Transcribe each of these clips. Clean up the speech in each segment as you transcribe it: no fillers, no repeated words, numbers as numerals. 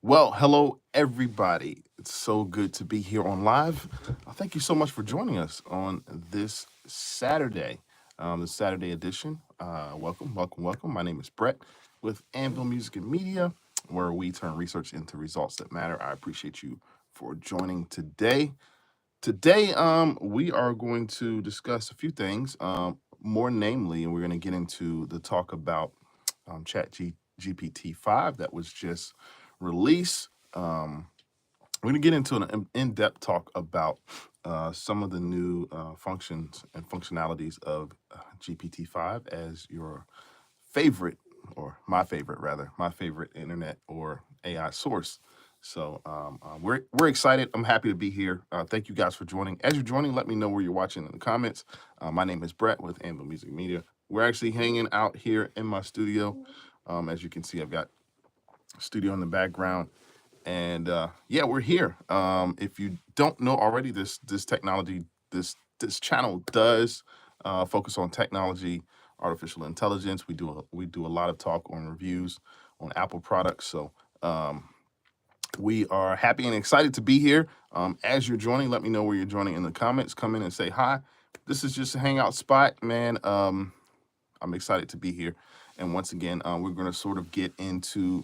Well, hello everybody. It's so good to be here on live. Thank you so much for joining us on this Saturday, the Saturday edition. Welcome. My name is Brett with Anvil Music and Media, where we turn research into results that matter. I appreciate you for joining today. Today, we are going to discuss a few things, more namely, and we're going to get into the talk about ChatGPT-5 that was just released. We're going to get into an in-depth talk about some of the new functions and functionalities of GPT-5 as your favorite, or my favorite rather, my favorite internet or AI source. So we're excited. I'm happy to be here. Thank you guys for joining. As you're joining, let me know where you're watching in the comments. My name is Brett with Anvil Music Media. We're actually hanging out here in my studio. As you can see, I've got a studio in the background. And yeah, we're here. If you don't know already, this technology, this channel does focus on technology, artificial intelligence. We do a lot of talk on reviews on Apple products. So we are happy and excited to be here. As you're joining, let me know where you're joining in the comments. Come in and say hi. This is just a hangout spot, man. I'm excited to be here. And once again, we're going to sort of get into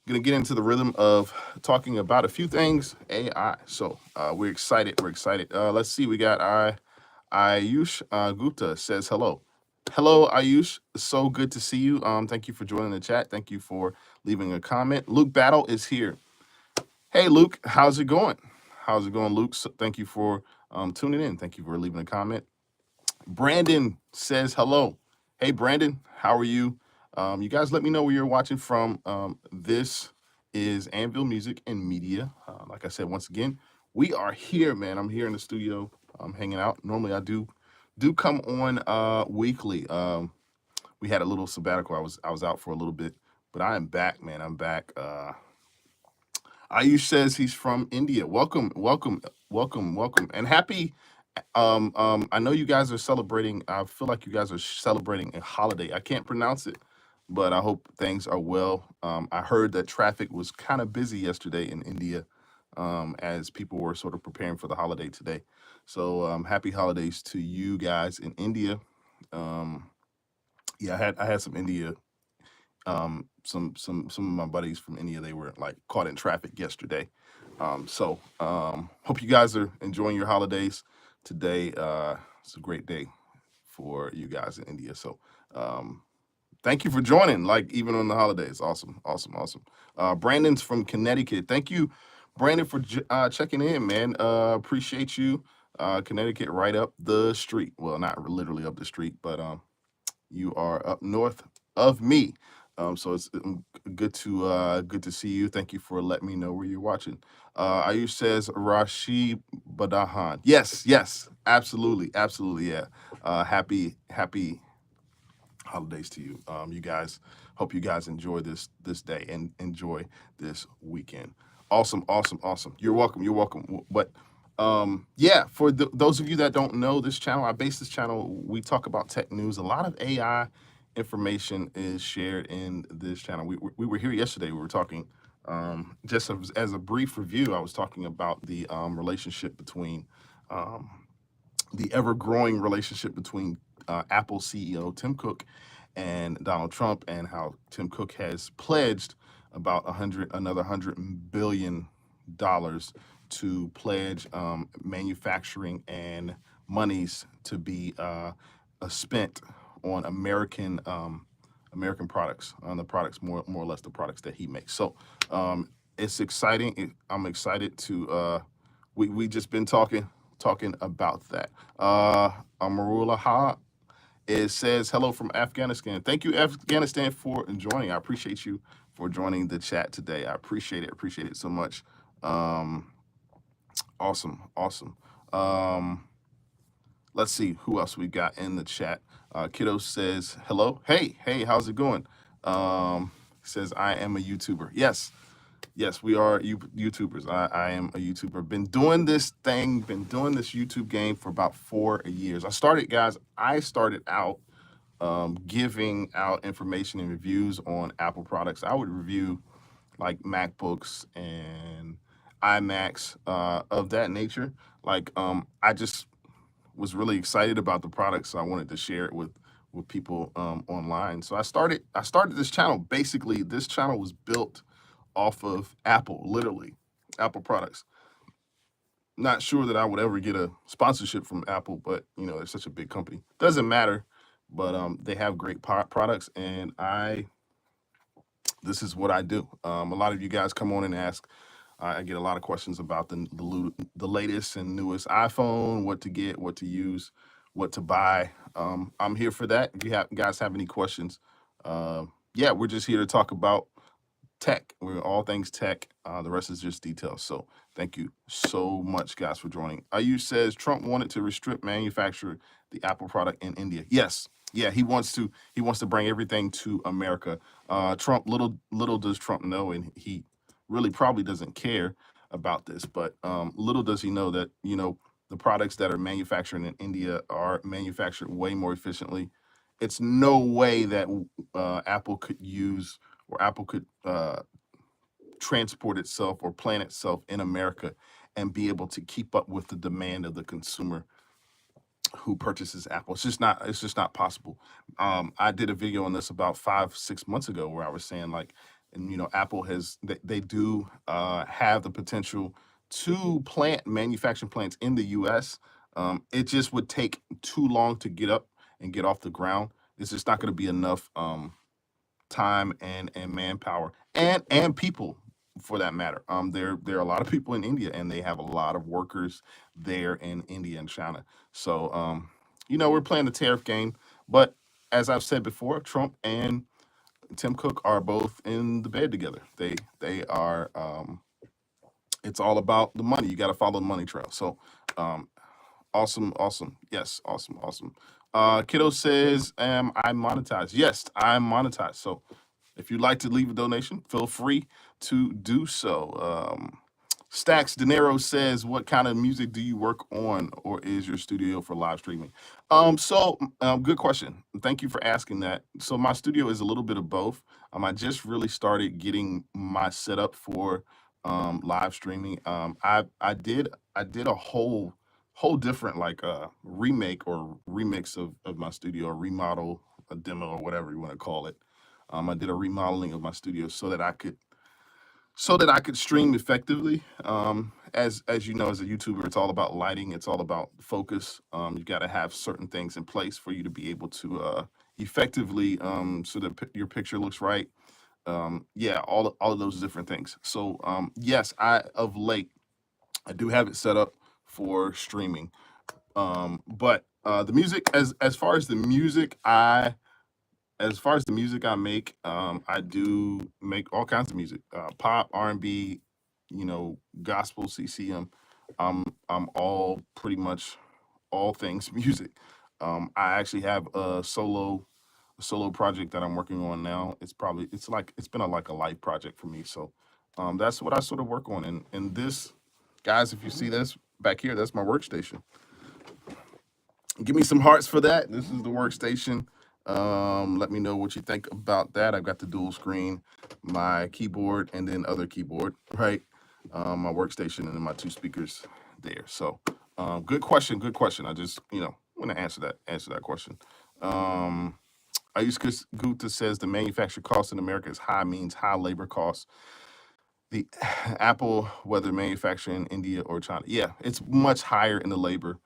the rhythm of talking about a few things AI. So we're excited. Let's see. We got Ayush Gupta says hello. Hello, Ayush. So good to see you. Thank you for joining the chat. Thank you for leaving a comment. Luke Battle is here. Hey, Luke. How's it going? Luke? So thank you for tuning in. Thank you for leaving a comment. Brandon says hello. Hey, Brandon. How are you? You guys let me know where you're watching from. This is Anvil Music and Media. Like I said, once again, we are here, man. I'm here in the studio. I'm hanging out. Normally I do come on weekly. We had a little sabbatical. I was out for a little bit, but I am back, man. I'm back. Ayush says he's from India. Welcome. And happy I know you guys are celebrating. I feel like you guys are celebrating a holiday. I can't pronounce it, but I hope things are well. I heard that traffic was kind of busy yesterday in India, as people were sort of preparing for the holiday today. So happy holidays to you guys in India. Yeah, I had some India. Some of my buddies from India, they were like caught in traffic yesterday. So hope you guys are enjoying your holidays today. It's a great day for you guys in India. So thank you for joining, like even on the holidays. Awesome. Brandon's from Connecticut. Thank you, Brandon, for checking in, man. Appreciate you. Connecticut, right up the street. Well, not literally up the street, but you are up north of me. So it's good to see you. Thank you for letting me know where you're watching. Ayush says Rashi Badahan. Yes, absolutely, yeah. Happy holidays to you. You guys, hope you guys enjoy this day and enjoy this weekend. Awesome. You're welcome. But yeah, for those of you that don't know this channel, I base this channel. We talk about tech news. A lot of AI information is shared in this channel. We were here yesterday. We were talking, just as a brief review, I was talking about the relationship between the ever-growing relationship between Apple CEO Tim Cook and Donald Trump, and how Tim Cook has pledged about another $100 billion to pledge manufacturing and monies to be spent on American products, on the products more or less the products that he makes. So it's exciting. I'm excited to. We just been talking about that. Amarula Ha, it says hello from Afghanistan. Thank you, Afghanistan, for joining. I appreciate you for joining the chat today. I appreciate it so much. Awesome. Let's see who else we got in the chat. Kiddo says hello. Hey, how's it going? Says I am a YouTuber. Yes, we are YouTubers. I am a YouTuber. Been doing this YouTube game for about 4 years. I started out giving out information and reviews on Apple products. I would review like MacBooks and iMacs of that nature. Like I just was really excited about the product, so I wanted to share it with people online. So I started this channel. Basically, this channel was built off of Apple, literally Apple products. Not sure that I would ever get a sponsorship from Apple, but you know, they're such a big company. Doesn't matter, but they have great products, and this is what I do. A lot of you guys come on and ask. I get a lot of questions about the latest and newest iPhone, what to get, what to use, what to buy. I'm here for that. If you guys have any questions, yeah, we're just here to talk about tech. We're all things tech. The rest is just details. So thank you so much, guys, for joining. Ayush says Trump wanted to restrict manufacture the Apple product in India. Yes, yeah, he wants to. He wants to bring everything to America. Trump, little does Trump know, and he really probably doesn't care about this. But little does he know that the products that are manufactured in India are manufactured way more efficiently. It's no way that Apple could use or Apple could transport itself or plant itself in America and be able to keep up with the demand of the consumer who purchases Apple. It's just not possible. I did a video on this about 5-6 months ago where I was saying like, and Apple they do have the potential to plant manufacturing plants in the U.S. It just would take too long to get up and get off the ground. It's just not going to be enough time and manpower and people for that matter. There are a lot of people in India, and they have a lot of workers there in India and China. So we're playing the tariff game, but as I've said before, Trump and Tim Cook are both in the bed together. They are. It's all about the money. You got to follow the money trail. So awesome. Yes, awesome. Kiddo says, am I monetized? Yes, I'm monetized. So if you'd like to leave a donation, feel free to do so. Stacks Dinero says, what kind of music do you work on, or is your studio for live streaming? Good question. Thank you for asking that. So my studio is a little bit of both. I just really started getting my setup for live streaming. I did a whole different like remake or remix of my studio, a remodel, a demo, or whatever you want to call it. I did a remodeling of my studio so that I could stream effectively. As you know, as a YouTuber, it's all about lighting. It's all about focus. You got to have certain things in place for you to be able to effectively so that your picture looks right. Yeah, all of those different things. So yes, of late I do have it set up for streaming. But the music, as far as the music I make, I do make all kinds of music, pop, R&B, gospel, CCM. I'm all pretty much all things music. I actually have a solo project that I'm working on now. It's been like a life project for me. So that's what I sort of work on. And this, guys, if you see this back here, that's my workstation. Give me some hearts for that. This is the workstation. Let me know what you think about that. I've got the dual screen, my keyboard, and then other keyboard, right? My workstation, and then my two speakers there. So good question. I just want to answer that question. Ayushka Gupta says the manufacturer cost in America is high, means high labor costs. The Apple, whether manufactured in India or China, yeah, it's much higher in the labor.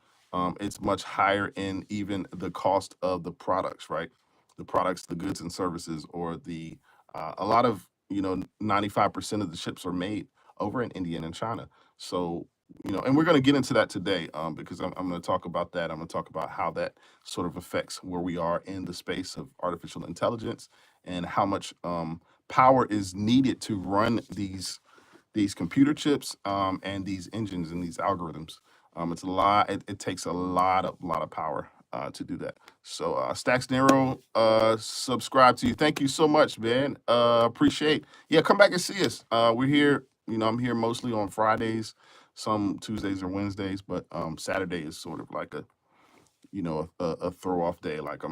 It's much higher in even the cost of the products, right? The products, the goods and services, or a lot of 95% of the chips are made over in India and in China. So and we're going to get into that today because I'm going to talk about that. I'm going to talk about how that sort of affects where we are in the space of artificial intelligence and how much power is needed to run these computer chips and these engines and these algorithms. It's a lot. It takes a lot of power to do that. So Stacks Nero, subscribe to you. Thank you so much, man. Appreciate. Yeah, come back and see us. We're here. I'm here mostly on Fridays, some Tuesdays or Wednesdays, but Saturday is sort of like a throw off day. Like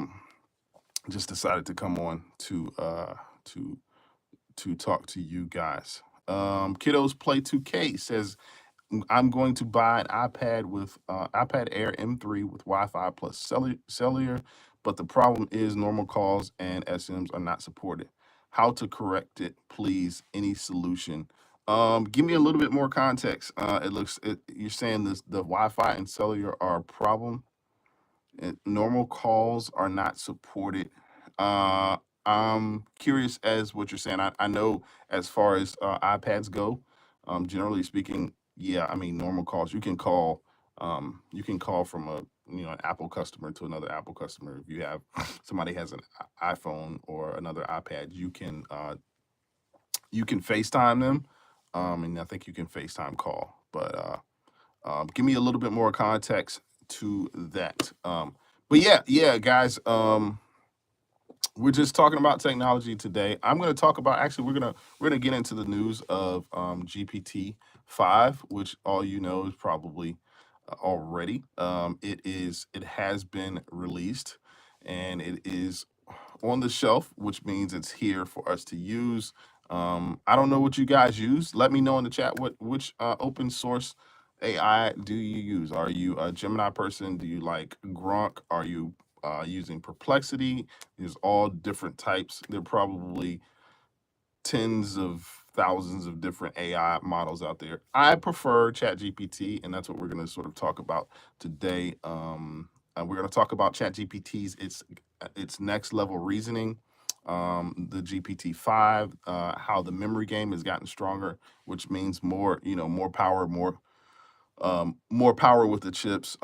just decided to come on to talk to you guys. Kiddos Play 2K says, I'm going to buy an iPad with iPad Air M3 with Wi-Fi plus cellular, but the problem is normal calls and SMs are not supported. How to correct it, please? Any solution? Give me a little bit more context. You're saying the Wi-Fi and cellular are a problem, and normal calls are not supported. I'm curious as what you're saying. I know as far as iPads go, generally speaking, yeah, I mean normal calls. You can call from an Apple customer to another Apple customer. If you have somebody has an iPhone or another iPad, you can FaceTime them, and I think you can FaceTime call. But give me a little bit more context to that. But yeah, guys. We're just talking about technology today. I'm going to talk about actually we're gonna get into the news of GPT-5, which all you know is probably already. It has been released, and it is on the shelf, which means it's here for us to use. I don't know what you guys use. Let me know in the chat which open source AI do you use? Are you a Gemini person? Do you like Grok? Are you using Perplexity? There's all different types. There are probably tens of thousands of different AI models out there. I prefer ChatGPT, and that's what we're going to sort of talk about today. We're going to talk about ChatGPT's its next level reasoning, the GPT-5, how the memory game has gotten stronger, which means more power, more power with the chips.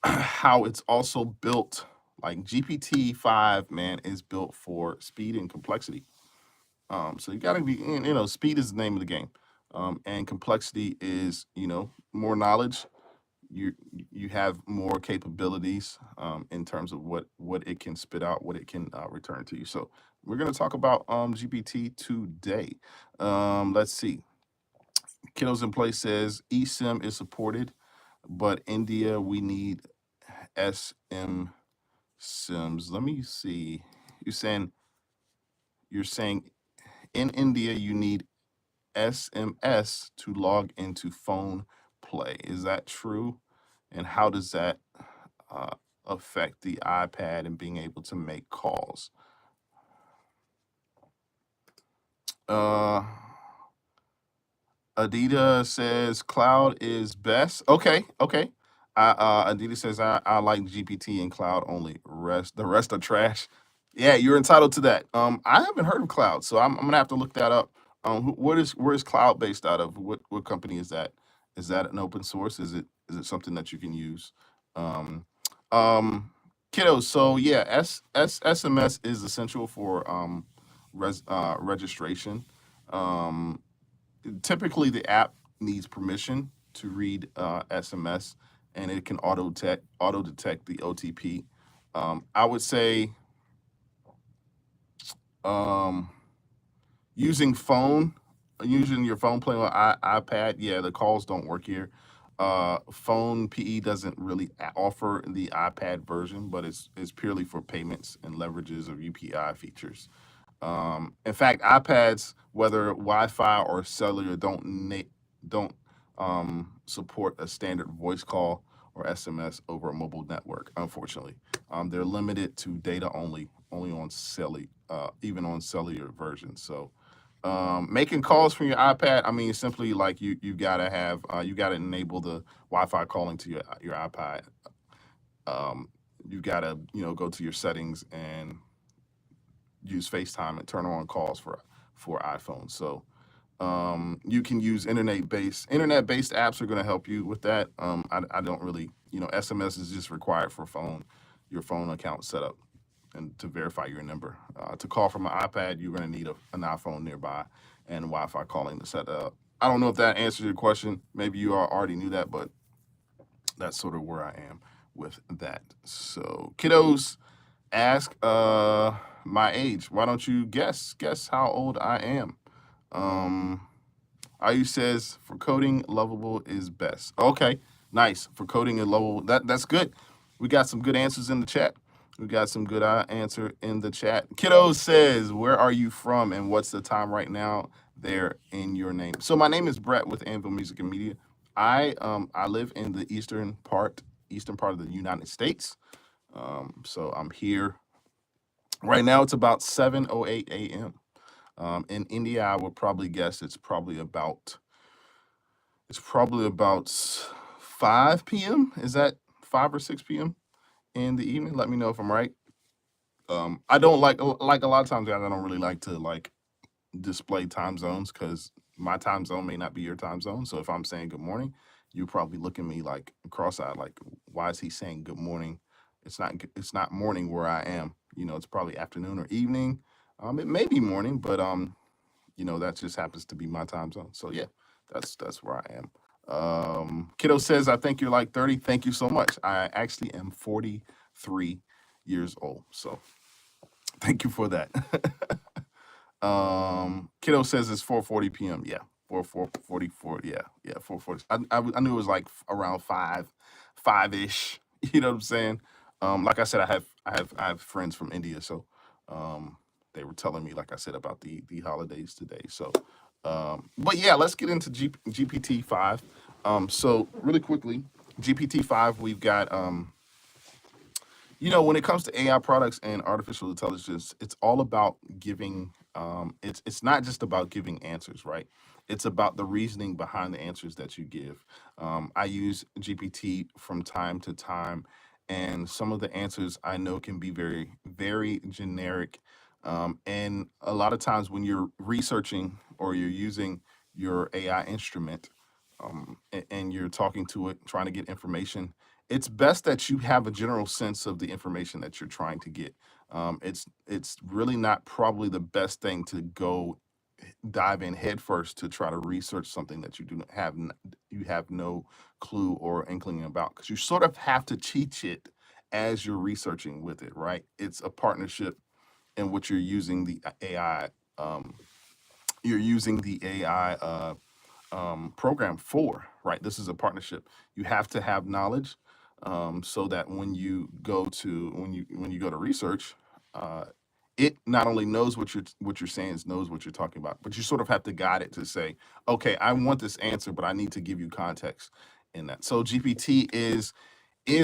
How it's also built, like GPT-5, man, is built for speed and complexity. So you got to be, speed is the name of the game, and complexity is, more knowledge. You have more capabilities in terms of what it can spit out, what it can return to you. So we're going to talk about GPT today. Let's see. Kiddos in Play says eSIM is supported, but India we need SM Sims. Let me see. You're saying in India you need SMS to log into phone play. Is that true? And how does that uh, affect the iPad and being able to make calls? Uh, Adita says cloud is best. Okay. Adita says I like GPT and cloud only. The rest are trash. Yeah, you're entitled to that. I haven't heard of cloud, so I'm gonna have to look that up. Where is cloud based out of? What company is that? Is that an open source? Is it something that you can use? Um, um, Kiddos. So yeah, SMS is essential for registration. Um, Typically the app needs permission to read SMS, and it can auto detect the OTP. I would say um, using using your phone playing on iPad. Yeah, the calls don't work here. Phone PE doesn't really offer the iPad version, but it's purely for payments and leverages of UPI features. In fact, iPads, whether Wi-Fi or cellular, don't support a standard voice call or SMS over a mobile network. Unfortunately, they're limited to data only on even on cellular versions. So, making calls from your iPad, I mean, simply like you gotta have you gotta enable the Wi-Fi calling to your iPad. You gotta go to your settings and use FaceTime and turn on calls for iPhone. So you can use internet-based apps are going to help you with that. I don't really, SMS is just required for your phone account setup and to verify your number. To call from an iPad, you're going to need an iPhone nearby and Wi-Fi calling to set up. I don't know if that answers your question. Maybe you already knew that, but that's sort of where I am with that. So kiddos, ask my age. Why don't you guess how old I am? IU says for coding, Lovable is best. Okay, nice. For coding and Lovable, that's good. We got some good answers in the chat. We got some good answer in the chat. Kiddo says, "Where are you from, and what's the time right now there in your name?" So my name is Brett with Anvil Music and Media. I live in the eastern part of the United States. So I'm here right now. It's about 7:08 a.m. In India, I would probably guess it's probably about 5 p.m. Is that 5 or 6 p.m. in the evening? Let me know if I'm right. I don't like a lot of times, guys. I don't really like to like display time zones because my time zone may not be your time zone. So if I'm saying good morning, you probably look at me like cross-eyed, like why is he saying good morning? It's not morning where I am. It's probably afternoon or evening. It may be morning, but that just happens to be my time zone. So yeah, that's where I am. Kiddo says, I think you're like 30. Thank you so much. I actually am 43 years old. So thank you for that. Kiddo says it's 4:40 p.m. Yeah, 4:44. Yeah, 4:40. I knew it was like around 5 ish. You know what I'm saying? Like I said, I have friends from India, so they were telling me, like I said, about the holidays today. So, but yeah, let's get into GPT-5. So really quickly, GPT-5, we've got when it comes to AI products and artificial intelligence, it's all about giving. It's not just about giving answers, right? It's about the reasoning behind the answers that you give. I use GPT from time to time, and some of the answers I know can be very, very generic. And a lot of times when you're researching or you're using your AI instrument, and you're talking to it, trying to get information, it's best that you have a general sense of the information that you're trying to get. It's really not probably the best thing to go dive in headfirst to try to research something that you do not have you have no clue or inkling about, because you sort of have to teach it as you're researching with it, right? It's a partnership in which you're using the AI. You're using the AI program for, right? This is a partnership. You have to have knowledge, so that when you go to research, uh, it not only knows what you're saying, it knows what you're talking about, but you sort of have to guide it to say, okay, I want this answer, but I need to give you context in that. So GPT is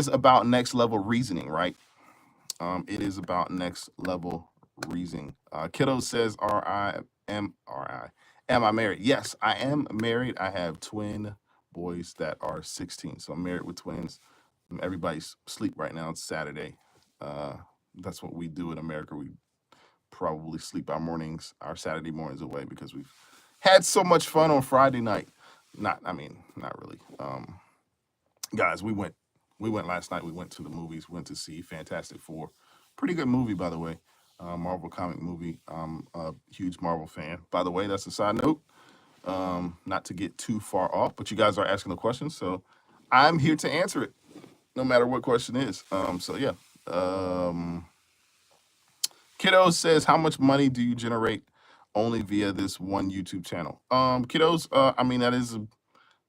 about next level reasoning, right? It is about next level reasoning. Kiddo says, Am I married? Yes, I am married. I have twin boys that are 16. So I'm married with twins. Everybody's asleep right now. It's Saturday. Uh, that's what we do in America. We probably sleep our Saturday mornings away because we've had so much fun on Friday night. Not really. Guys, we went last night. We went to the movies. Went to see Fantastic Four. Pretty good movie, by the way. Marvel comic movie. I'm a huge Marvel fan. By the way, that's a side note. Not to get too far off, but you guys are asking the question, so I'm here to answer it, no matter what question is. So yeah. Kiddos says, how much money do you generate only via this one YouTube channel? Kiddos,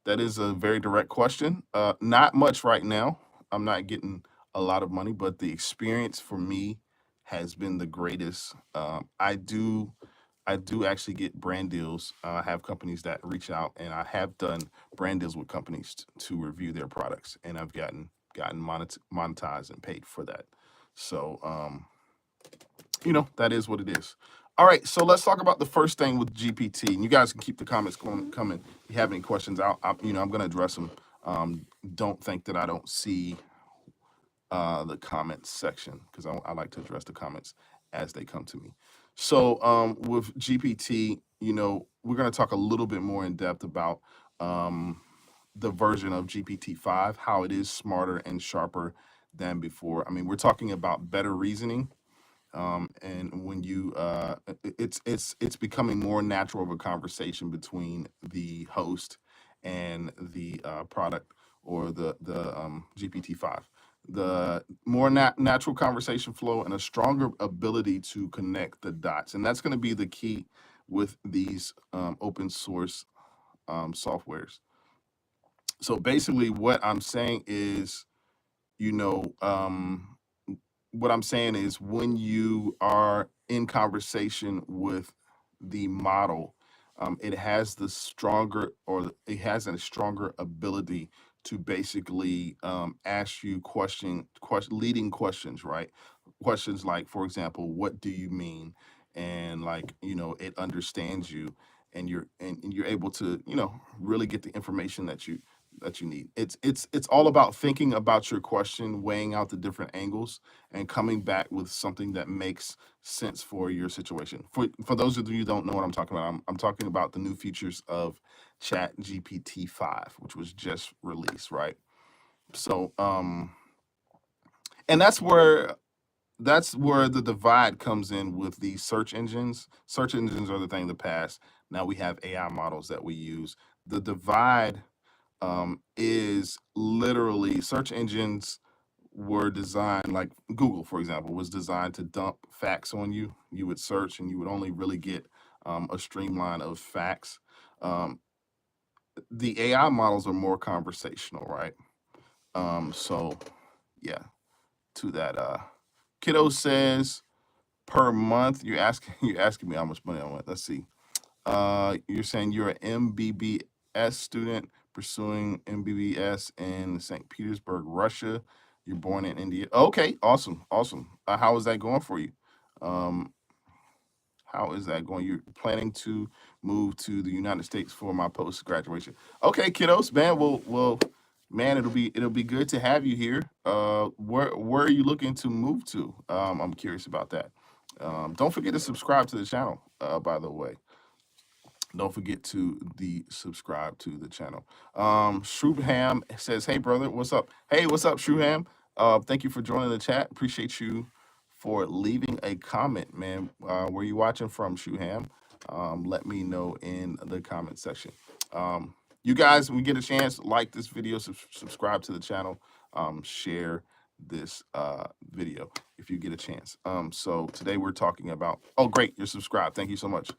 that is a very direct question. Not much right now. I'm not getting a lot of money, but the experience for me has been the greatest. I do actually get brand deals. I have companies that reach out, and I have done brand deals with companies to review their products, and I've gotten monetized and paid for that. So that is what it is. All right, so let's talk about the first thing with GPT, and you guys can keep the comments coming. If you have any questions, I'm going to address them. Don't think that I don't see the comments section, because I like to address the comments as they come to me. So with GPT, we're going to talk a little bit more in depth about the version of GPT-5, how it is smarter and sharper than before. I mean, we're talking about better reasoning, and when you it's becoming more natural of a conversation between the host and the product, or the GPT-5. The more natural conversation flow and a stronger ability to connect the dots, and that's going to be the key with these open source softwares. So basically what I'm saying is, you know um, what I'm saying is when you are in conversation with the model, it has the stronger, or it has a stronger ability to basically ask you leading questions, right? Questions like, for example, what do you mean? And like, it understands you, and you're able to, really get the information that you need. It's all about thinking about your question, weighing out the different angles, and coming back with something that makes sense for your situation. For those of you who don't know what I'm talking about, I'm talking about the new features of ChatGPT-5, which was just released, right? So and that's where the divide comes in with the search engines. Search engines are the thing of the past. Now we have AI models that we use. The divide is literally, search engines were designed, like Google, for example, was designed to dump facts on you. You would search and you would only really get a streamline of facts. Um, the AI models are more conversational, right? So yeah, to that. Kiddo says per month. You're asking me how much money I want. Let's see. You're saying you're an MBBS student pursuing MBBS in St. Petersburg, Russia. You're born in India. Okay, awesome, awesome. How is that going for you? Um, how is that going? You're planning to move to the United States for my post graduation. Okay, kiddos, man. Well, man, it'll be good to have you here. Where are you looking to move to? I'm curious about that. Don't forget to subscribe to the channel. By the way, don't forget to subscribe to the channel. Shubham says, "Hey brother, what's up? Hey, what's up, Shubham? Thank you for joining the chat. Appreciate you for leaving a comment, man. Where you watching from, Shubham? Let me know in the comment section. You guys, when you get a chance, like this video, subscribe to the channel, share this video if you get a chance. So today we're talking about. Oh, great, you're subscribed. Thank you so much.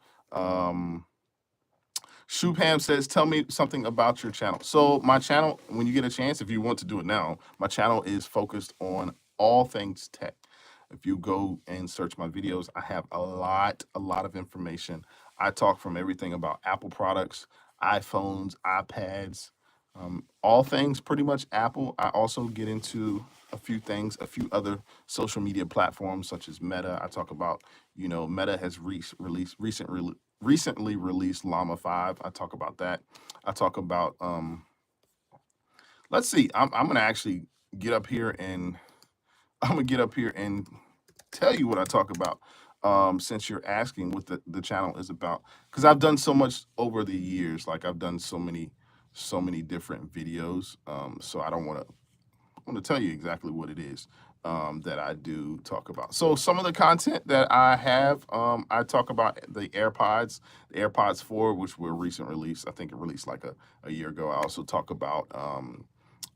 Shubham says, tell me something about your channel. So my channel, when you get a chance, if you want to do it now, my channel is focused on all things tech. If you go and search my videos, I have a lot of information. I talk from everything about Apple products, iPhones, iPads, all things pretty much Apple. I also get into a few other social media platforms such as Meta. I talk about, Meta has recently released Llama 5. I talk about that. I talk about let's see. I'm gonna actually get up here and tell you what I talk about. Since you're asking what the channel is about, because I've done so much over the years. Like I've done so many different videos. So I don't want to tell you exactly what it is that I do talk about. So some of the content that I have, I talk about the AirPods 4, which were recent release. I think it released like a year ago. I also talk about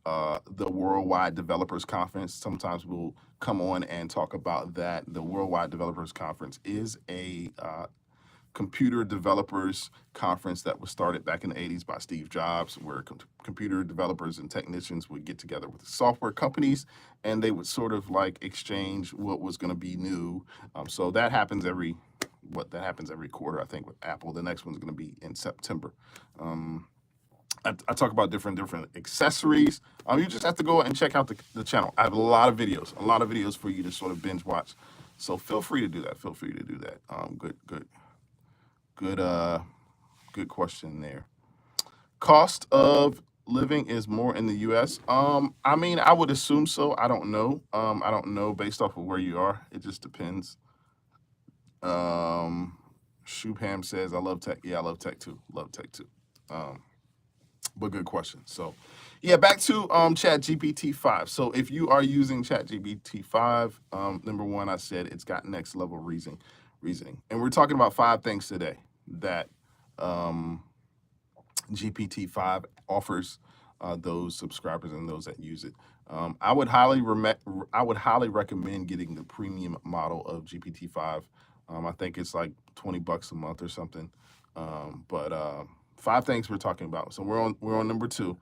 the Worldwide Developers Conference. Sometimes we'll come on and talk about that. The Worldwide Developers Conference is a computer developers conference that was started back in the 80s by Steve Jobs, where computer developers and technicians would get together with the software companies, and they would sort of like exchange what was going to be new. So that happens every quarter, I think, with Apple. The next one's going to be in September. I talk about different accessories. You just have to go and check out the channel. I have a lot of videos for you to sort of binge watch. So feel free to do that. Good question there. Cost of living is more in the U.S. I mean, I would assume so. I don't know. I don't know based off of where you are. It just depends. Shubham says, I love tech. Yeah, I love tech too. But good question. So yeah, back to ChatGPT-5. So if you are using ChatGPT-5, number one, I said it's got next level reasoning. And we're talking about 5 things today that GPT-5 offers those subscribers and those that use it. I would highly recommend getting the premium model of GPT-5. I think it's like $20 a month or something. But 5 things we're talking about. So we're on number 2.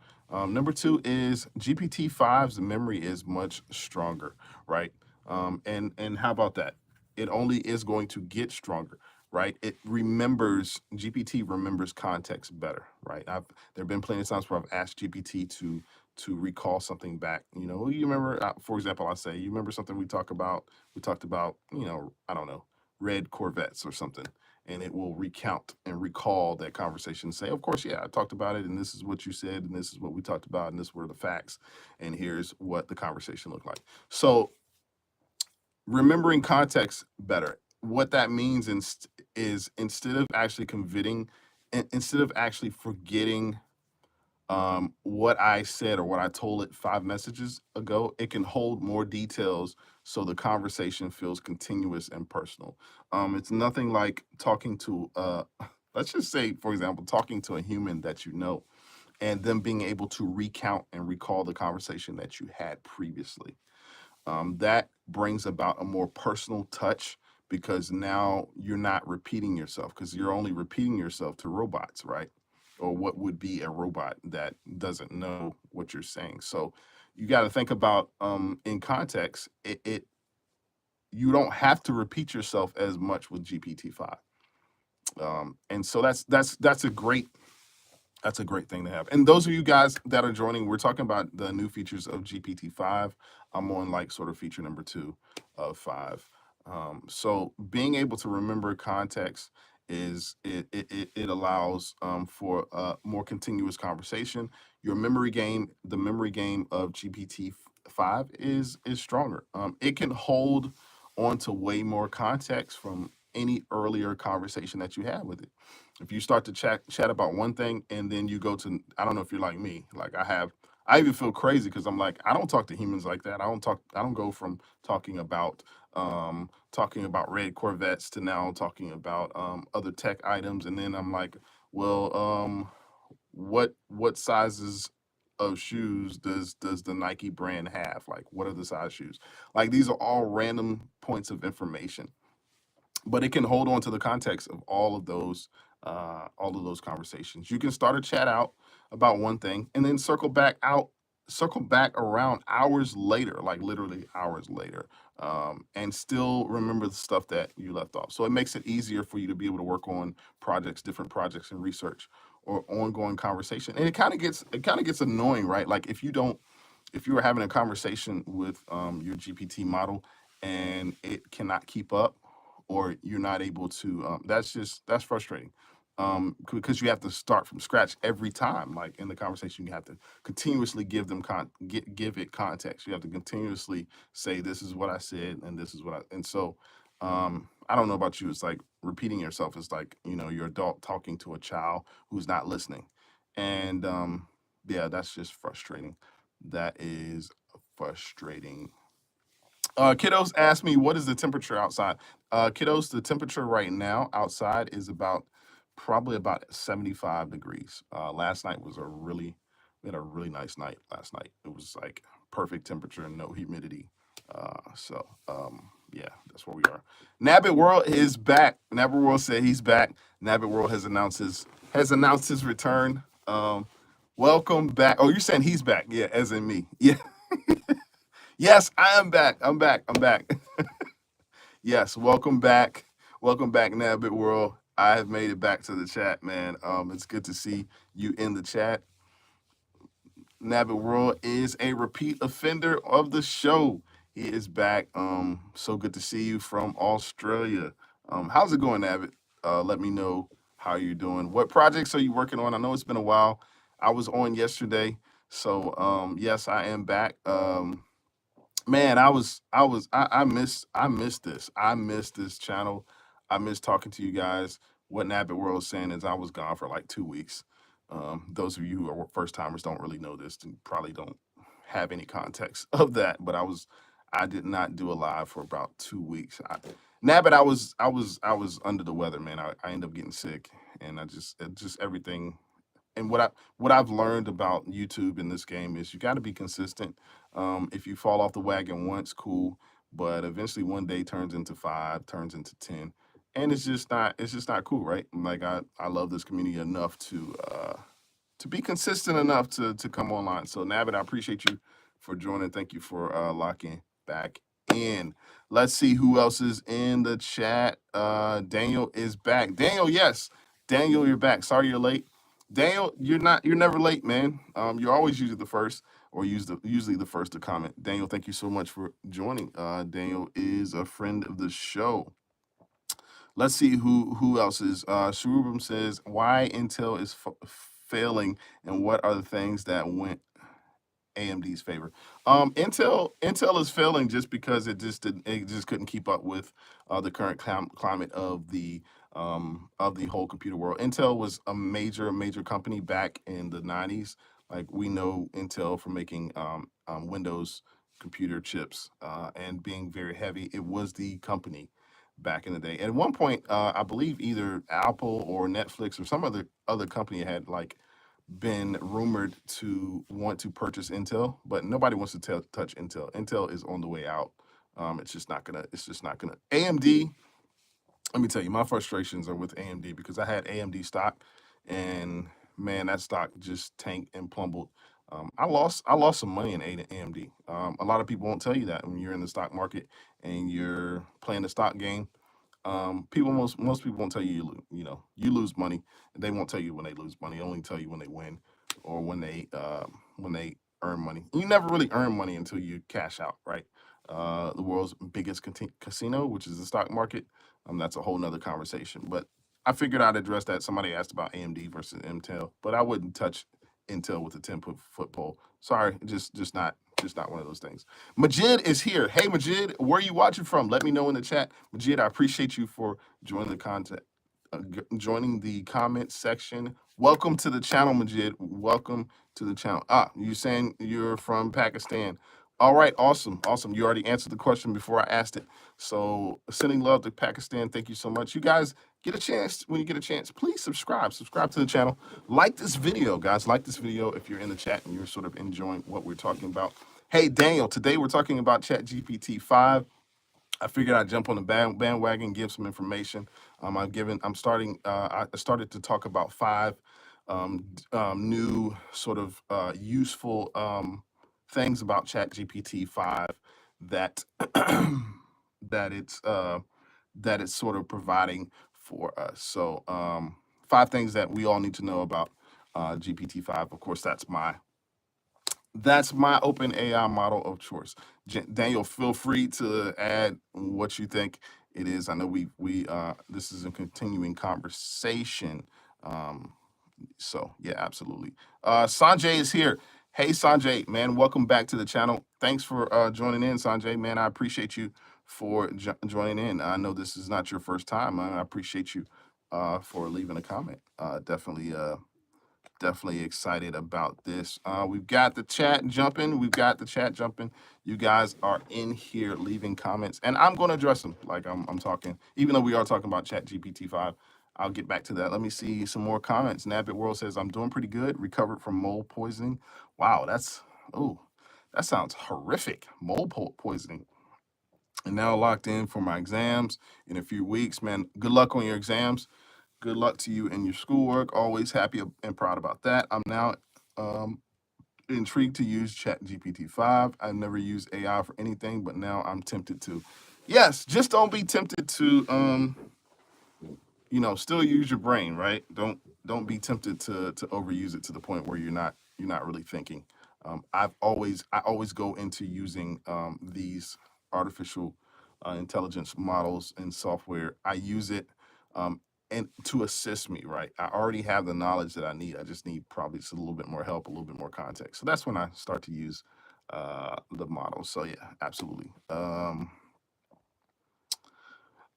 Number 2 is GPT-5's memory is much stronger, right? And how about that? It only is going to get stronger, right? It remembers, GPT remembers context better, right? There have been plenty of times where I've asked GPT to recall something back. You know, you remember, for example, I say, you remember something we talked about, you know, I don't know, red Corvettes or something, and it will recount and recall that conversation and say, of course, yeah, I talked about it, and this is what you said, and this is what we talked about, and this were the facts, and here's what the conversation looked like. So remembering context better. What that means is instead of actually instead of actually forgetting what I said or what I told it 5 messages ago, it can hold more details so the conversation feels continuous and personal. It's nothing like talking to, let's just say, for example, talking to a human that you know and them being able to recount and recall the conversation that you had previously. That brings about a more personal touch because now you're not repeating yourself because you're only repeating yourself to robots, right? Or what would be a robot that doesn't know what you're saying. So you got to think about in context. It you don't have to repeat yourself as much with GPT-5, and so that's a great thing to have. And those of you guys that are joining, we're talking about the new features of GPT-5. I'm on like sort of feature number 2 of 5. So being able to remember context it allows for more continuous conversation. The memory game of GPT-5 is stronger. It can hold on to way more context from any earlier conversation that you had with it. If you start to chat about one thing and then you go to, I don't know if you're like me, like I even feel crazy because I'm like, I don't talk to humans like that. I don't go from talking about red Corvettes to now talking about other tech items, and then I'm like, well, what sizes of shoes does the Nike brand have? Like, what are the size shoes? Like, these are all random points of information, but it can hold on to the context of all of those conversations. You can start a chat out about one thing and then circle back around hours later, like literally hours later, and still remember the stuff that you left off. So it makes it easier for you to be able to work on different projects and research or ongoing conversation. And it kind of gets annoying, right? Like if you were having a conversation with your GPT model and it cannot keep up or you're not able to that's frustrating because you have to start from scratch every time. Like in the conversation, you have to continuously give it context. You have to continuously say, this is what I said and this is what and so I don't know about you, it's like repeating yourself is like, you know, your adult talking to a child who's not listening. And yeah, that's just frustrating. That is frustrating. Kiddos asked me, what is the temperature outside? Kiddos, the temperature right now outside is probably about 75 degrees. Last night we had a really nice night last night. It was like perfect temperature and no humidity. Yeah, that's where we are. Nabbit World is back. Nabbit World said he's back. Nabbit World has announced his return. Welcome back. Oh, you're saying he's back? Yeah, as in me. Yeah. Yes, I am back. I'm back. I'm back. Yes, welcome back. Welcome back, Nabbit World. I have made it back to the chat, man. It's good to see you in the chat. Nabbit World is a repeat offender of the show. He is back. So good to see you from Australia. How's it going, Nabbit? Let me know how you're doing. What projects are you working on? I know it's been a while. I was on yesterday, so yes, I am back. Man, I missed this. I missed this channel. I miss talking to you guys. What Nabbit World is saying is I was gone for like 2 weeks. Those of you who are first timers don't really know this and probably don't have any context of that. But I did not do a live for about 2 weeks. Nabbit, I was under the weather, man. I ended up getting sick, and just everything. And what I've learned about YouTube in this game is you got to be consistent. If you fall off the wagon once, cool, but eventually one day turns into 5, turns into 10, and it's just not cool, right? Like I love this community enough to be consistent enough to come online. So Nabbit, I appreciate you for joining. Thank you for locking back in. Let's see who else is in the chat. Daniel is back. Daniel, yes. Daniel, you're back. Sorry you're late. Daniel, you're never late, man. You're always usually the first or usually the first to comment. Daniel, thank you so much for joining. Daniel is a friend of the show. Let's see who else is. Sharubim says, why Intel is failing and what are the things that went AMD's favor. Intel is failing just because it just couldn't keep up with the current climate of the whole computer world. Intel was a major company back in the 90s. Like, we know Intel for making Windows computer chips and being very heavy. It was the company back in the day. And at one point, I believe either Apple or Netflix or some other company had like been rumored to want to purchase Intel, but nobody wants to touch Intel. Intel is on the way out. It's just not gonna. AMD. Let me tell you, my frustrations are with AMD because I had AMD stock, and man, that stock just tanked and plumbled. I lost some money in AMD. A lot of people won't tell you that when you're in the stock market and you're playing the stock game. Most people won't tell you you lose money. They won't tell you when they lose money. They only tell you when they win or when they earn money. You never really earn money until you cash out, right? The world's biggest casino, which is the stock market. That's a whole nother conversation. But I figured I'd address that. Somebody asked about AMD versus Intel, but I wouldn't touch Intel with a 10-foot pole. Sorry, just not one of those things. Majid is here. Hey, Majid, where are you watching from? Let me know in the chat. Majid, I appreciate you for joining joining the comment section. Welcome to the channel, Majid. Welcome to the channel. You saying you're from Pakistan. All right, awesome. You already answered the question before I asked it. So, sending love to Pakistan. Thank you so much. You guys get a chance. When you get a chance, please subscribe to the channel. Like this video, guys. Like this video if you're in the chat and you're sort of enjoying what we're talking about. Hey, Daniel, today we're talking about ChatGPT-5. I figured I'd jump on the bandwagon, give some information. I started to talk about 5 new sort of useful things about ChatGPT-5 that that it's sort of providing for us. So 5 things that we all need to know about GPT-5. Of course, that's my open AI model of choice. Daniel, feel free to add what you think it is. I know we this is a continuing conversation. So yeah, absolutely. Sanjay is here. Hey, Sanjay, man, welcome back to the channel. Thanks for joining in, Sanjay. Man, I appreciate you for joining in. I know this is not your first time. I appreciate you for leaving a comment. Definitely excited about this. We've got the chat jumping. You guys are in here leaving comments, and I'm going to address them like I'm talking. Even though we are talking about ChatGPT-5, I'll get back to that. Let me see some more comments. Nabbit World says, I'm doing pretty good. Recovered from mold poisoning. Wow, that sounds horrific. Mold poisoning. And now locked in for my exams in a few weeks. Man, good luck on your exams. Good luck to you in your schoolwork. Always happy and proud about that. I'm now intrigued to use ChatGPT-5. I've never used AI for anything, but now I'm tempted to. Yes, just don't be tempted to still use your brain, right? Don't be tempted to overuse it to the point where you're not really thinking. I always go into using these artificial intelligence models and software. I use it and to assist me, right? I already have the knowledge that I need. I just need probably just a little bit more help, a little bit more context. So that's when I start to use the model. So yeah, absolutely.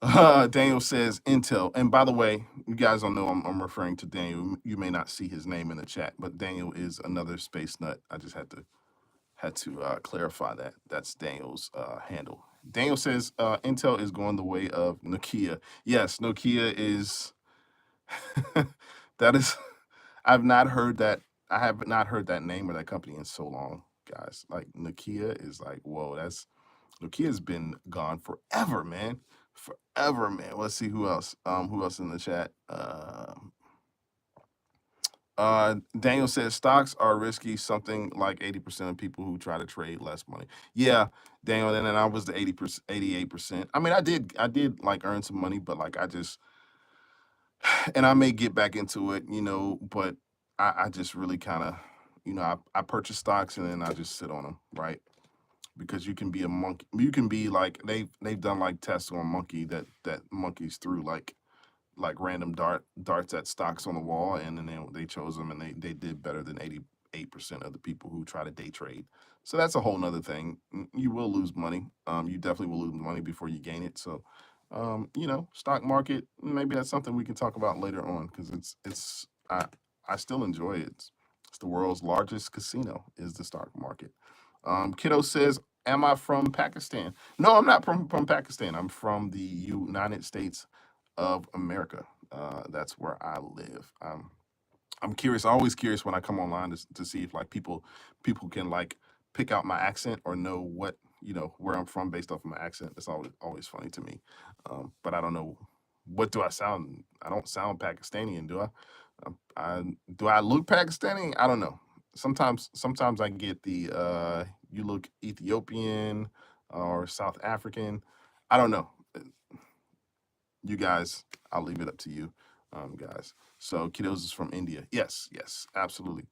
Daniel says Intel. And by the way, you guys don't know I'm referring to Daniel. You may not see his name in the chat, but Daniel is another space nut. I just had to clarify that. That's Daniel's handle. Daniel says Intel is going the way of Nokia. Yes, Nokia is. That is. I've not heard that. I have not heard that name or that company in so long, guys. Like, Nokia is like, whoa, Nokia's been gone forever, man. Forever, man. Let's see who else. Who else in the chat? Daniel says stocks are risky. Something like 80% of people who try to trade less money. Yeah, Daniel, and then I was the 80%, 88%. I mean, I did like earn some money, but like I just, and I may get back into it, but I just really kind of, I purchase stocks and then I just sit on them, right? Because you can be a monkey. You can be like they've done like tests on monkey that monkeys threw like random darts at stocks on the wall, and then they chose them, and they did better than 88% of the people who try to day trade. So that's a whole nother thing. You will lose money. You definitely will lose money before you gain it. So, stock market, maybe that's something we can talk about later on because I still enjoy it. It's the world's largest casino is the stock market. Kiddo says, "Am I from Pakistan?" No, I'm not from Pakistan. I'm from the United States of America. That's where I live. I'm curious. Always curious when I come online to see if like people can like pick out my accent or know what where I'm from based off of my accent. It's always funny to me. But I don't know what do I sound. I don't sound Pakistani, do I? Do I look Pakistani? I don't know. Sometimes I get the you look Ethiopian or South African. I don't know. You guys, I'll leave it up to you, guys. So kiddos is from India. Yes, absolutely.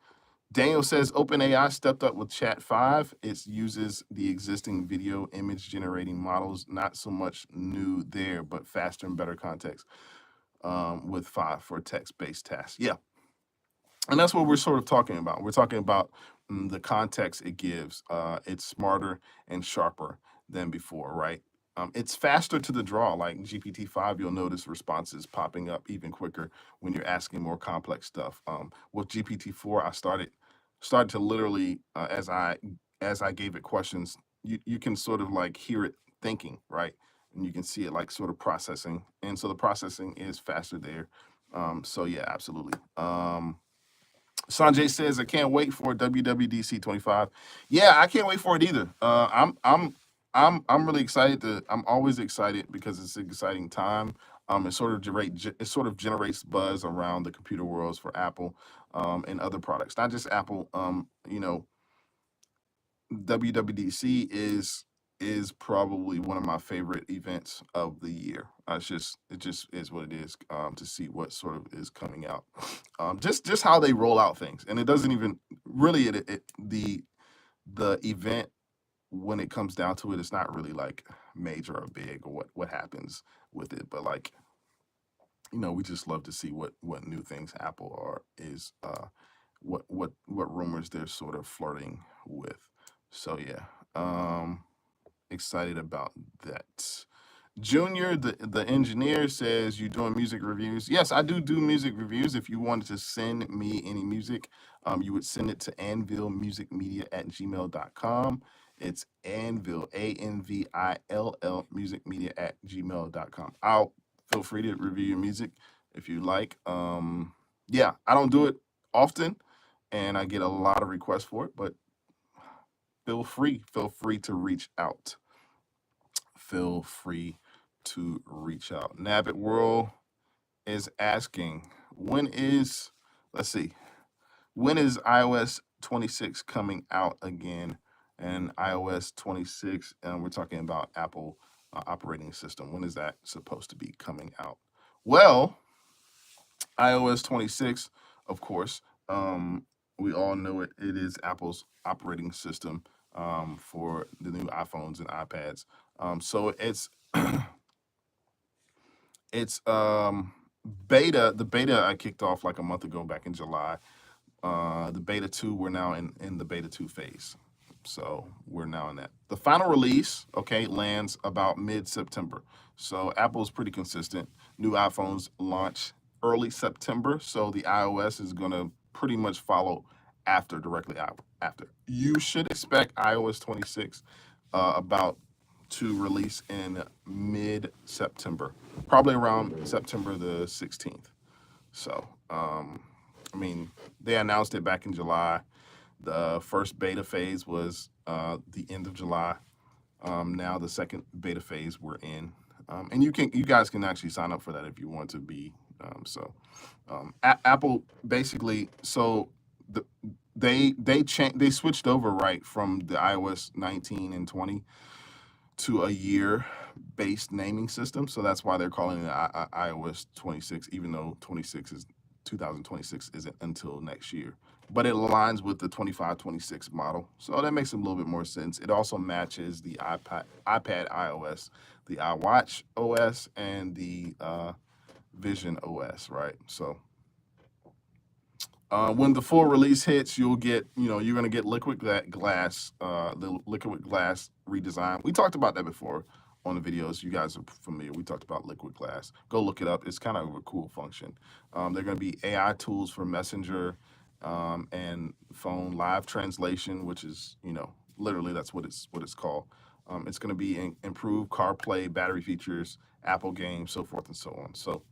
Daniel says OpenAI stepped up with Chat 5. It uses the existing video image generating models. Not so much new there, but faster and better context with 5 for text-based tasks. Yeah, and that's what we're sort of talking about. We're talking about the context it gives. It's smarter and sharper than before, right? It's faster to the draw. Like GPT-5, you'll notice responses popping up even quicker when you're asking more complex stuff. With GPT-4, I started to literally as I gave it questions, you can sort of like hear it thinking, right? And you can see it like sort of processing, and so the processing is faster there. So yeah, absolutely. Sanjay says, "I can't wait for WWDC 25." Yeah, I can't wait for it either. I'm really excited. I'm always excited because it's an exciting time. It sort of generates buzz around the computer worlds for Apple, and other products, not just Apple. WWDC is probably one of my favorite events of the year. It just is what it is, to see what sort of is coming out, just how they roll out things, and it doesn't even really the event when it comes down to it, it's not really like major or big or what happens with it, but like we just love to see what new things Apple is what rumors they're sort of flirting with. So yeah, excited about that. Junior, the engineer, says, "You doing music reviews?" Yes, I do music reviews. If you wanted to send me any music, you would send it to anvillmusicmedia@gmail.com. It's Anvil, ANVILL, musicmedia@gmail.com. I'll feel free to review your music if you like. Yeah, I don't do it often, and I get a lot of requests for it, but feel free to reach out. Feel free to reach out. Nabbit World is asking, let's see, when is iOS 26 coming out again? And iOS 26, and we're talking about Apple operating system. When is that supposed to be coming out? Well, iOS 26, of course, we all know it. It is Apple's operating system for the new iPhones and iPads. So it's beta. The beta I kicked off like a month ago, back in July. The beta 2, we're now in the beta 2 phase. So we're now in that. The final release, okay, lands about mid-September. So Apple's pretty consistent. New iPhones launch early September. So the iOS is going to pretty much follow directly after. You should expect iOS 26 about to release in mid-September, probably around September the 16th. So, I mean, they announced it back in July. The first beta phase was the end of July. Now the second beta phase we're in, and you guys can actually sign up for that if you want to be Apple basically, so the, they switched over right from the iOS 19 and 20 to a year based naming system. So that's why they're calling it iOS 26, even though 26 is 2026 isn't until next year. But it aligns with the 25-26 model. So that makes a little bit more sense. It also matches the iPad iOS, the iWatch OS, and the Vision OS, right? So when the full release hits, you'll get, you're gonna get glass, the liquid glass redesign. We talked about that before on the videos. You guys are familiar. We talked about liquid glass. Go look it up. It's kind of a cool function. They're gonna be AI tools for Messenger and phone live translation, which is, literally that's what it's called. It's gonna be improved CarPlay, battery features, Apple games, so forth and so on. So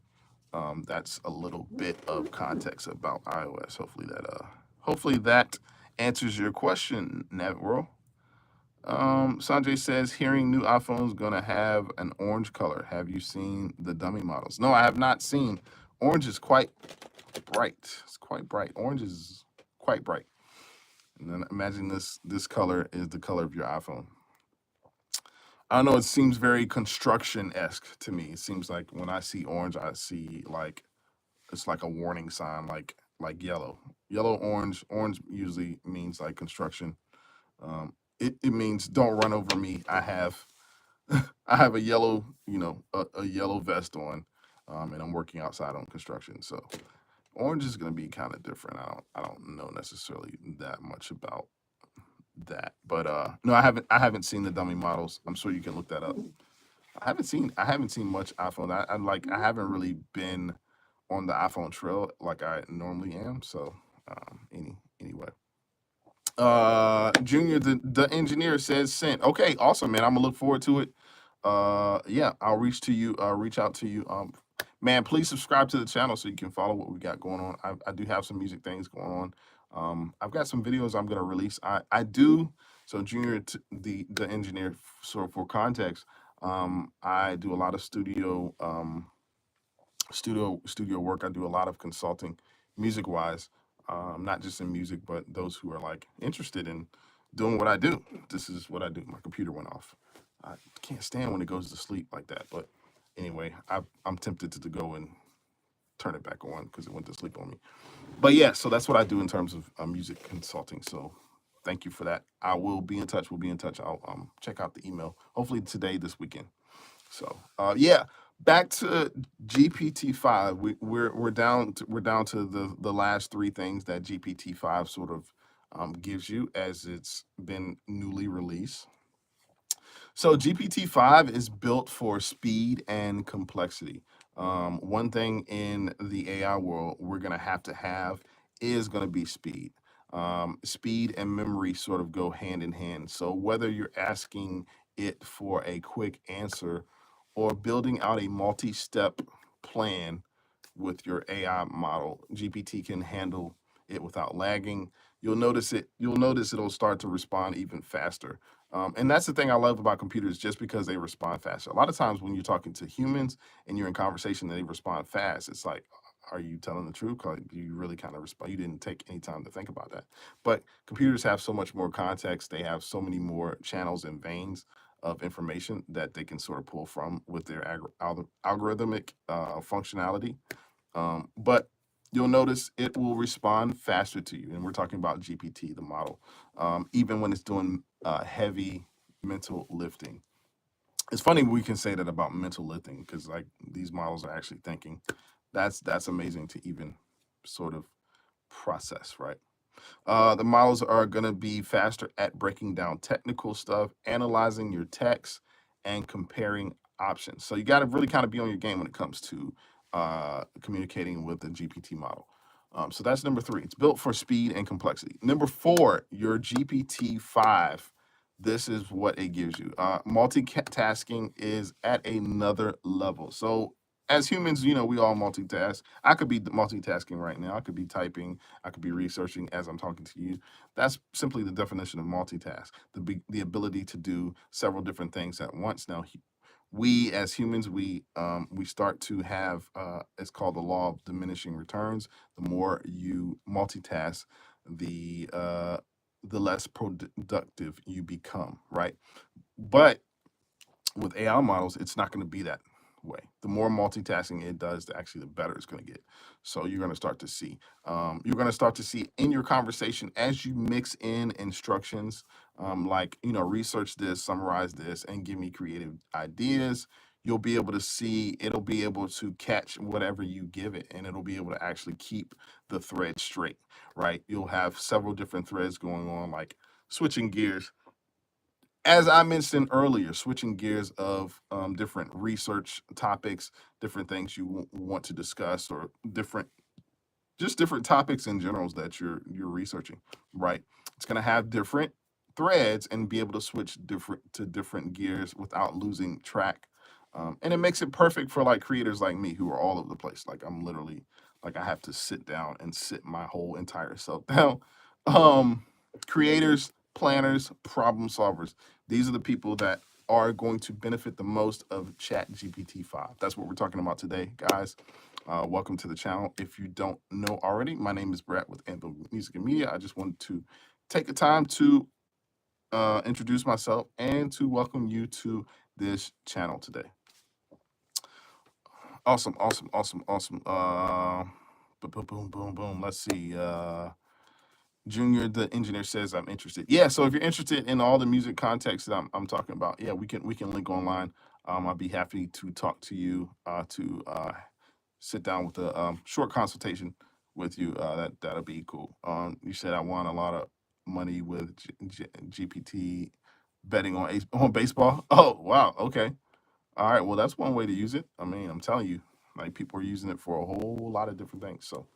that's a little bit of context about iOS. Hopefully that answers your question, Navworld. Sanjay says hearing new iPhones gonna have an orange color. Have you seen the dummy models? No, I have not seen. Orange is quite bright. It's quite bright. Orange is quite bright. And then imagine this color is the color of your iPhone. I don't know, it seems very construction-esque to me. It seems like when I see orange, I see like it's like a warning sign, like yellow. Yellow, orange. Orange usually means like construction. It means don't run over me. I have I have a yellow, a yellow vest on, and I'm working outside on construction. So orange is gonna be kind of different. I don't know necessarily that much about that, but no, I haven't seen the dummy models. I'm sure you can look that up. I haven't seen much iPhone. I haven't really been on the iPhone trail like I normally am. So anyway. Junior, the engineer says sent. Okay, awesome, man. I'm gonna look forward to it. Yeah, I'll reach out to you. Man, please subscribe to the channel so you can follow what we got going on. I do have some music things going on. I've got some videos I'm gonna release. I do. So Junior, the engineer, so for context, I do a lot of studio work. I do a lot of consulting, music wise, not just in music, but those who are like interested in doing what I do. This is what I do. My computer went off. I can't stand when it goes to sleep like that. But anyway, I'm tempted to go and turn it back on because it went to sleep on me. But yeah, so that's what I do in terms of music consulting. So thank you for that. I will be in touch. We'll be in touch. I'll check out the email hopefully today, this weekend. So yeah, back to GPT-5. We're down to the last three things that GPT-5 sort of gives you as it's been newly released. So GPT-5 is built for speed and complexity. One thing in the AI world we're gonna have to have is gonna be speed. Speed and memory sort of go hand in hand. So whether you're asking it for a quick answer or building out a multi-step plan with your AI model, GPT can handle it without lagging. You'll notice it'll start to respond even faster. And that's the thing I love about computers, just because they respond faster. A lot of times when you're talking to humans and you're in conversation and they respond fast, it's like, are you telling the truth? Do you really kind of respond? You didn't take any time to think about that. But computers have so much more context. They have so many more channels and veins of information that they can sort of pull from with their algorithmic functionality. But you'll notice it will respond faster to you. And we're talking about GPT, the model, even when it's doing heavy mental lifting. It's funny we can say that about mental lifting because like these models are actually thinking. That's amazing to even sort of process, right? The models are going to be faster at breaking down technical stuff, analyzing your text, and comparing options. So you got to really kind of be on your game when it comes to communicating with the GPT model. So that's number 3. It's built for speed and complexity. Number 4, your GPT-5. This is what it gives you. Multitasking is at another level. So as humans, we all multitask. I could be multitasking right now. I could be typing. I could be researching as I'm talking to you. That's simply the definition of multitask, the ability to do several different things at once. Now, we as humans, we start to have it's called the law of diminishing returns. The more you multitask, the less productive you become, right? But with AI models, it's not going to be that way. The more multitasking it does, actually, the better it's going to get. So you're going to start to see. You're going to start to see in your conversation as you mix in instructions, like research this, summarize this, and give me creative ideas. You'll be able to see. It'll be able to catch whatever you give it, and it'll be able to actually keep the thread straight. Right? You'll have several different threads going on, like switching gears as I mentioned earlier, switching gears of different research topics, different things you want to discuss, or different topics in generals that you're researching, right? It's going to have different threads and be able to switch different gears without losing track. And it makes it perfect for like creators like me who are all over the place. Like I'm literally like I have to sit down and sit my whole entire self down. Creators, planners, problem solvers. These are the people that are going to benefit the most of ChatGPT-5. That's what we're talking about today, guys. Welcome to the channel. If you don't know already, my name is Brett with EverythingApplePro. I just wanted to take the time to introduce myself and to welcome you to this channel today. Awesome. Boom, boom, boom, boom. Let's see. Junior, the engineer, says I'm interested. Yeah, so if you're interested in all the music context that I'm talking about, yeah, we can link online. I'll be happy to talk to you, to sit down with a short consultation with you. That'll be cool. You said I won a lot of money with GPT betting on baseball. Oh wow, okay, all right. Well, that's one way to use it. I mean, I'm telling you, like people are using it for a whole lot of different things. So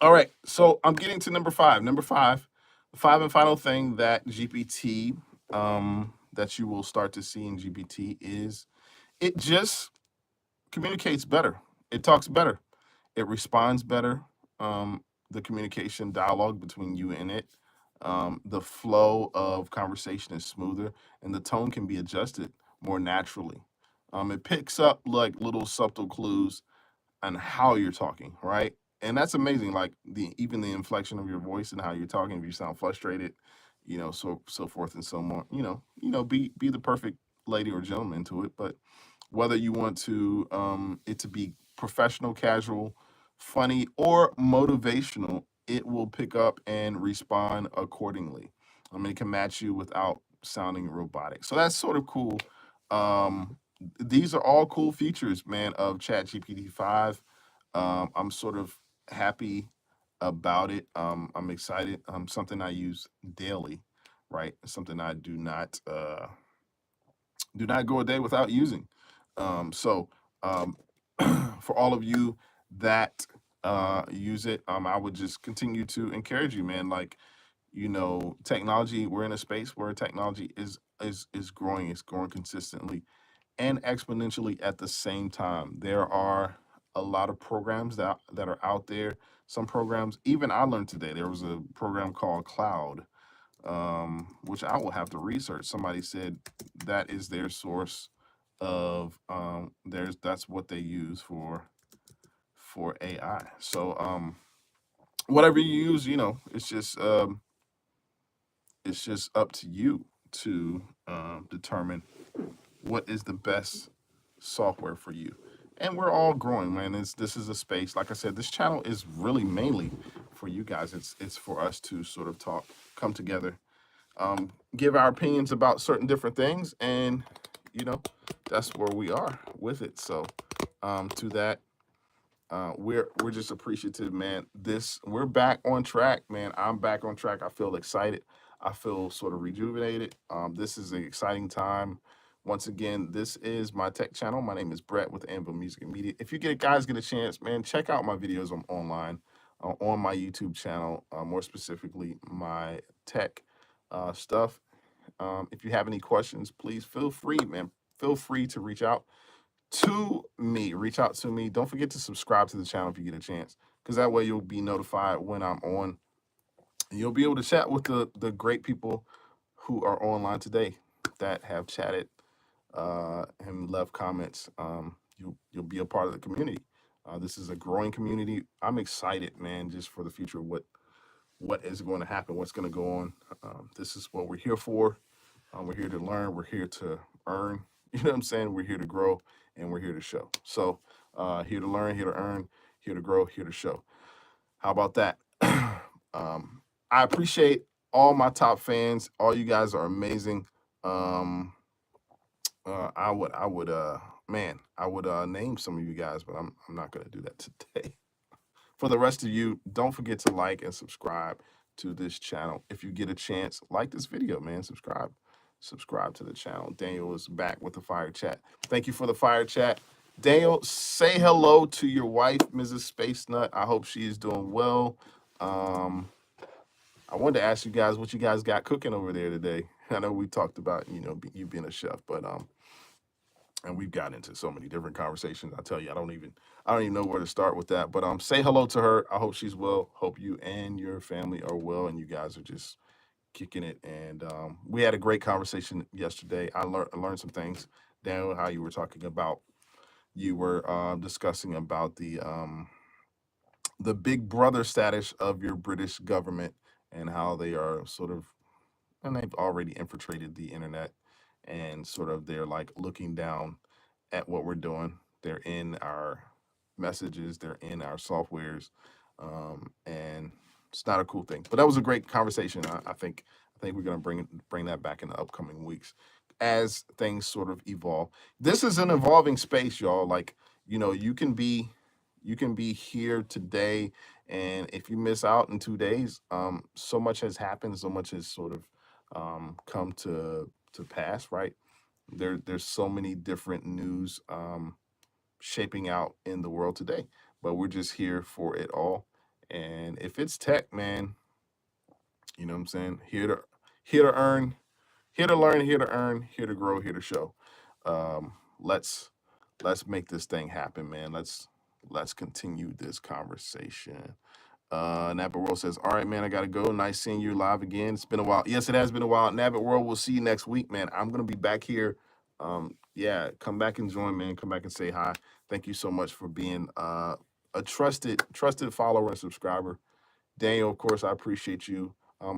all right, so I'm getting to number five. Number five, the five and final thing that GPT, that you will start to see in GPT is it just communicates better. It talks better. It responds better. The communication dialogue between you and it, the flow of conversation is smoother, and the tone can be adjusted more naturally. It picks up like little subtle clues on how you're talking, right? And that's amazing. Like even the inflection of your voice and how you're talking. If you sound frustrated, so forth and so on. Be the perfect lady or gentleman to it. But whether you want to it to be professional, casual, funny, or motivational, it will pick up and respond accordingly. I mean, it can match you without sounding robotic. So that's sort of cool. These are all cool features, man, of ChatGPT-5. I'm sort of happy about it. I'm excited. Something I use daily, right? Something I do not go a day without using. So for all of you that use it, I would just continue to encourage you, man. Like, technology. We're in a space where technology is growing. It's growing consistently and exponentially at the same time. There are a lot of programs that are out there. Some programs, even I learned today, there was a program called Cloud, which I will have to research. Somebody said that is their source of that's what they use for AI. So whatever you use, it's just up to you to determine what is the best software for you. And we're all growing, man. This is a space. Like I said, this channel is really mainly for you guys. It's for us to sort of talk, come together, give our opinions about certain different things, and that's where we are with it. So to that, we're just appreciative, man. We're back on track, man. I'm back on track. I feel excited. I feel sort of rejuvenated. This is an exciting time. Once again, this is my tech channel. My name is Brett with Anvillmusicmedia. If you guys get a chance, man, check out my videos online on my YouTube channel, more specifically my tech stuff. If you have any questions, please feel free, man. Feel free to reach out to me. Reach out to me. Don't forget to subscribe to the channel if you get a chance, because that way you'll be notified when I'm on. And you'll be able to chat with the great people who are online today that have chatted and left comments, you'll be a part of the community. This is a growing community. I'm excited, man, just for the future of what is going to happen, what's going to go on. This is what we're here for. We're here to learn. We're here to earn. You know what I'm saying? We're here to grow, and we're here to show. So here to learn, here to earn, here to grow, here to show. How about that? I appreciate all my top fans. All you guys are amazing. I would, man, I would name some of you guys, but I'm not gonna do that today. For the rest of you, don't forget to like and subscribe to this channel. If you get a chance, like this video, man. Subscribe to the channel. Daniel is back with the fire chat. Thank you for the fire chat. Daniel, say hello to your wife, Mrs. Space Nut. I hope she is doing well. I wanted to ask you guys what you guys got cooking over there today. I know we talked about, you being a chef, but and we've gotten into so many different conversations. I tell you, I don't even know where to start with that. But say hello to her. I hope she's well. Hope you and your family are well, and you guys are just kicking it. And we had a great conversation yesterday. I learned some things. Daniel, how you were talking about, you were discussing about the big brother status of your British government and how they are and they've already infiltrated the internet, and they're like looking down at what we're doing. They're in our messages, they're in our softwares, and it's not a cool thing. But that was a great conversation. I think we're gonna bring that back in the upcoming weeks as things sort of evolve. This is an evolving space, y'all. Like, you can be here today, and if you miss out in 2 days, so much has happened, so much has sort of come to pass, right? There's so many different news shaping out in the world today, but we're just here for it all. And if it's tech, man, you know what I'm saying? Here to earn, here to learn, here to earn, here to grow, here to show. Let's make this thing happen, man. Let's continue this conversation. Nabbit World says, all right, man, I got to go. Nice seeing you live again. It's been a while. Yes, it has been a while. Nabbit World, we'll see you next week, man. I'm going to be back here. Yeah, come back and join, man. Come back and say hi. Thank you so much for being a trusted follower and subscriber. Daniel, of course, I appreciate you.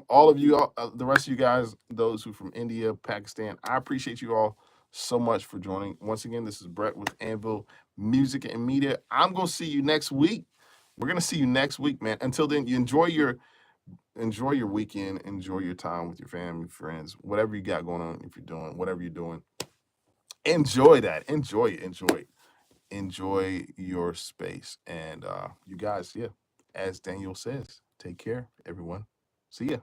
All of you, the rest of you guys, those who from India, Pakistan, I appreciate you all so much for joining. Once again, this is Brett with Anvil Music and Media. I'm going to see you next week. We're going to see you next week, man. Until then, you enjoy your weekend, enjoy your time with your family, friends, whatever you got going on. If you're doing whatever you're doing, enjoy that. Enjoy your space. And you guys, yeah, as Daniel says, take care, everyone. See ya.